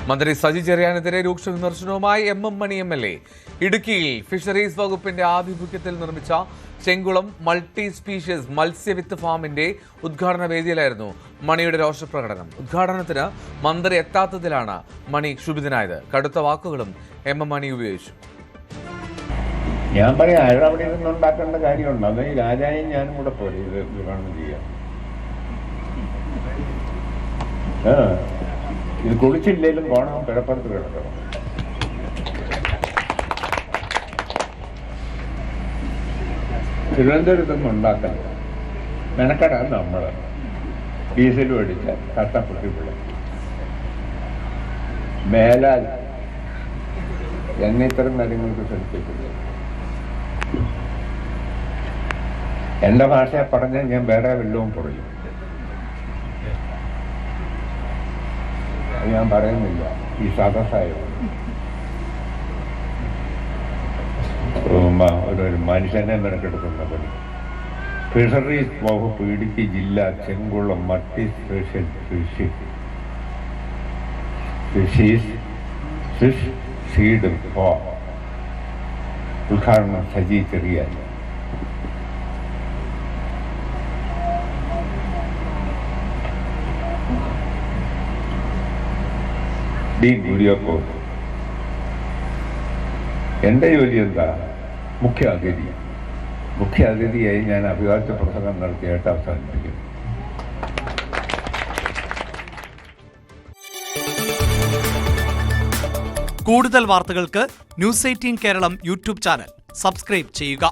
മന്ത്രി സജി ചെറിയാനെതിരെ രൂക്ഷ വിമർശനവുമായി എം മണി MLA. ഇടുക്കിയിൽ ഫിഷറീസ് വകുപ്പിന്റെ ആഭിമുഖ്യത്തിൽ നിർമ്മിച്ച ചെങ്കുളം മൾട്ടി സ്പീഷീസ് മത്സ്യവിത്ത് ഫാമിന്റെ ഉദ്ഘാടന വേദിയിലായിരുന്നു മണിയുടെ രോഷപ്രകടനം. ഉദ്ഘാടനത്തിന് മന്ത്രി എത്താത്തതിലാണ് മണി ക്ഷുഭിതനായത്. കടുത്ത വാക്കുകളും എം മണി ഉപയോഗിച്ചു. ഞാൻ പറയാം, അവിടെ ഇരുന്ന് ഉണ്ടാക്കേണ്ട കാര്യമുണ്ട്. അത് ഈ രാജായും ഞാനും കൂടെ പോലെ ഇത് ഉദ്ഘാടനം ചെയ്യാം. ഇത് കുളിച്ചില്ലേലും പോണം, കിടപ്പുറത്ത് കിടക്കണം. തിരുവനന്തപുരത്തൊന്നും ഉണ്ടാക്കണം. മെനക്കെടാൻ നമ്മൾ ഡീസൽ മേടിച്ച തട്ടപ്പൊട്ടിപ്പിള്ള മേലാൽ എന്നെ ഇത്തരം കാര്യങ്ങൾക്ക് ശ്രദ്ധിച്ചിട്ടില്ല. എൻ്റെ ഭാഷയെ പറഞ്ഞാൽ ഞാൻ വേറെ വല്ലതും പറയും. അത് ഞാൻ പറയുന്നില്ല. ഈ സദസ്സായോ ഒരു മനുഷ്യനെ മെനക്കെടുക്കുന്ന പണി. ഫിഷറീസ് വകുപ്പ് ഇടുക്കി ജില്ല Chenkulam multi special fish seed farm ഉദ്ഘാടനം സജി ചെറിയാൻ. ഡി കുര്യാക്കോസ്. എൻ്റെ ജോലി എന്താ? മുഖ്യാതിഥിയായി ഞാൻ അഭിവാദ്യ പ്രസംഗം നടത്തിയായിട്ട് അവസാനിപ്പിക്കും. കൂടുതൽ വാർത്തകൾക്ക് News 18 Keralam YouTube channel subscribe ചെയ്യുക.